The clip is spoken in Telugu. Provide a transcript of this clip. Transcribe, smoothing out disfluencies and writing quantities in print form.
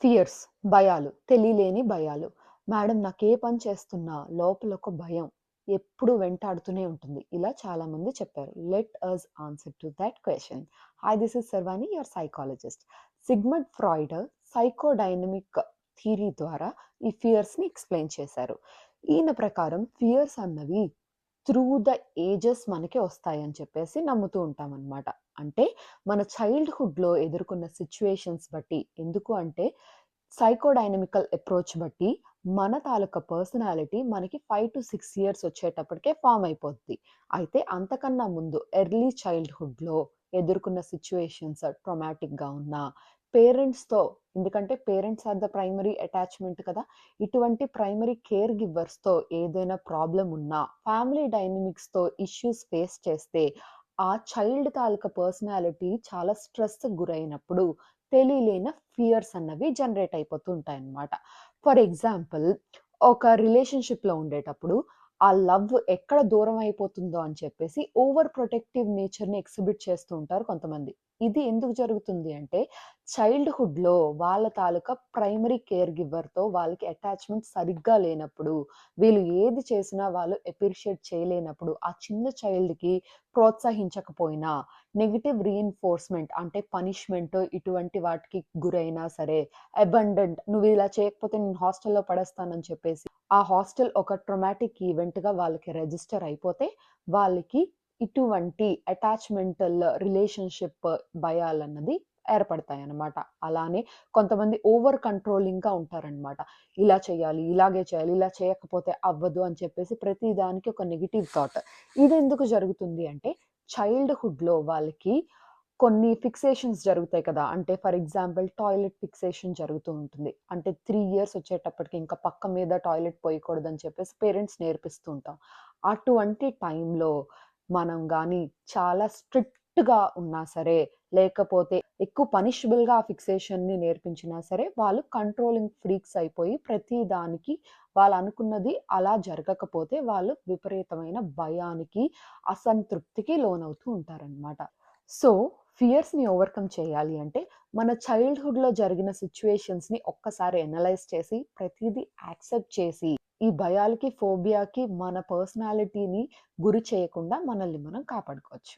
ఫియర్స్ భయాలు, తెలియలేని భయాలు. మేడం నాకే పని చేస్తున్నా లోపల ఒక భయం ఎప్పుడు వెంటాడుతూనే ఉంటుంది. ఇలా చాలామంది చెప్పారు. Let us answer to that question. Hi this is Sarvani your psychologist. Sigmund Freud psychodynamic theory ద్వారా ఈ ఫియర్స్ని ఎక్స్ప్లెయిన్ చేశారు. ఈయన ప్రకారం ఫియర్స్ అన్నవి త్రూ ద ఏజెస్ మనకి వస్తాయని చెప్పేసి నమ్ముతూ ఉంటామన్నమాట. అంటే మన చైల్డ్‌హుడ్‌లో ఎదుర్కొన్న సిట్యుయేషన్స్ బట్టి, ఎందుకు అంటే సైకోడైనమికల్ అప్రోచ్ బట్టి మన తాలూకా పర్సనాలిటీ మనకి 5-6 ఇయర్స్ వచ్చేటప్పటికే ఫార్మ్ అయిపోద్ది. అయితే అంతకన్నా ముందు ఎర్లీ చైల్డ్‌హుడ్‌లో ఎదుర్కొన్న సిట్యుయేషన్స్ ట్రామాటిక్‌గా ఉన్నా, పేరెంట్స్‌తో, ఎందుకంటే parents are the primary attachment కదా! ఇటువంటి ప్రైమరీ కేర్ గివర్స్‌తో ఏదైనా ప్రాబ్లమ్ ఉన్నా, ఫ్యామిలీ డైనమిక్స్‌తో ఇష్యూస్ ఫేస్ చేస్తే, ఆ చైల్డ్ తాలూకా పర్సనాలిటీ చాలా స్ట్రెస్‌కి గురైనప్పుడు తెలియలేని ఫియర్స్ అన్నవి జనరేట్ అయిపోతూ ఉంటాయన్నమాట. ఫర్ ఎగ్జాంపుల్, ఒక రిలేషన్‌షిప్‌లో ఉండేటప్పుడు ఆ లవ్ ఎక్కడ దూరం అయిపోతుందో అని చెప్పేసి ఓవర్ ప్రొటెక్టివ్ నేచర్‌ని ఎగ్జిబిట్ చేస్తూ ఉంటారు కొంతమంది. ఇది ఎందుకు జరుగుతుంది అంటే చైల్డ్‌హుడ్‌లో వాళ్ళ తాలూకా ప్రైమరీ కేర్ గివర్‌తో వాళ్ళకి అటాచ్‌మెంట్ సరిగ్గా లేనప్పుడు, వీళ్ళు ఏది చేసినా వాళ్ళు అప్రిషియేట్ చేయలేనప్పుడు, ఆ చిన్న చైల్డ్‌కి ప్రోత్సహించకపోయినా, నెగెటివ్ రీఇన్ఫోర్స్‌మెంట్ అంటే పనిష్మెంట్ ఇటువంటి వాటికి గురైనా సరే, అబండన్డ్ నువ్వు ఇలా చేయకపోతే నేను హాస్టల్‌లో పడేస్తానని చెప్పేసి, ఆ హాస్టల్ ఒక ట్రామాటిక్ ఈవెంట్‌గా వాళ్ళకి రిజిస్టర్ అయిపోతే, వాళ్ళకి ఇటువంటి అటాచ్‌మెంటల్ రిలేషన్‌షిప్ భయాలన్నది ఏర్పడతాయన్నమాట. అలానే కొంతమంది ఓవర్ కంట్రోలింగ్‌గా ఉంటారనమాట. ఇలా చేయాలి, ఇలాగే చేయాలి, ఇలా చేయకపోతే అవ్వదు అని చెప్పేసి ప్రతి దానికి ఒక నెగెటివ్ థాట్. ఇదెందుకు జరుగుతుంది అంటే చైల్డ్‌హుడ్‌లో వాళ్ళకి కొన్ని ఫిక్సేషన్స్ జరుగుతాయి కదా! అంటే ఫర్ ఎగ్జాంపుల్ టాయిలెట్ ఫిక్సేషన్ జరుగుతూ ఉంటుంది. అంటే 3 ఇయర్స్ వచ్చేటప్పటికి ఇంకా పక్క మీద టాయిలెట్ పోయకూడదని చెప్పేసి పేరెంట్స్ నేర్పిస్తూ ఉంటాం. అటువంటి టైంలో మనం గాని చాలా స్ట్రిక్ట్‌గా ఉన్నా సరే, లేకపోతే ఎక్కువ పనిషబుల్‌గా ఆ ఫిక్సేషన్‌ని నేర్పించినా సరే, వాళ్ళు కంట్రోలింగ్ ఫ్రీక్స్ అయిపోయి ప్రతి దానికి వాళ్ళనుకున్నది అలా జరగకపోతే వాళ్ళు విపరీతమైన భయానికి, అసంతృప్తికి లోనవుతూ ఉంటారనమాట. సో, ఫియర్స్‌ని ఓవర్‌కమ్ చేయాలి అంటే, మన చైల్డ్‌హుడ్‌లో జరిగిన సిట్యుయేషన్స్‌ని ఒక్కసారి అనలైజ్ చేసి, ప్రతీదీ యాక్సెప్ట్ చేసి, ఈ భయాలకి, ఫోబియాకి మన పర్సనాలిటీని గురి చేయకుండా మనల్ని మనం కాపాడుకోవచ్చు.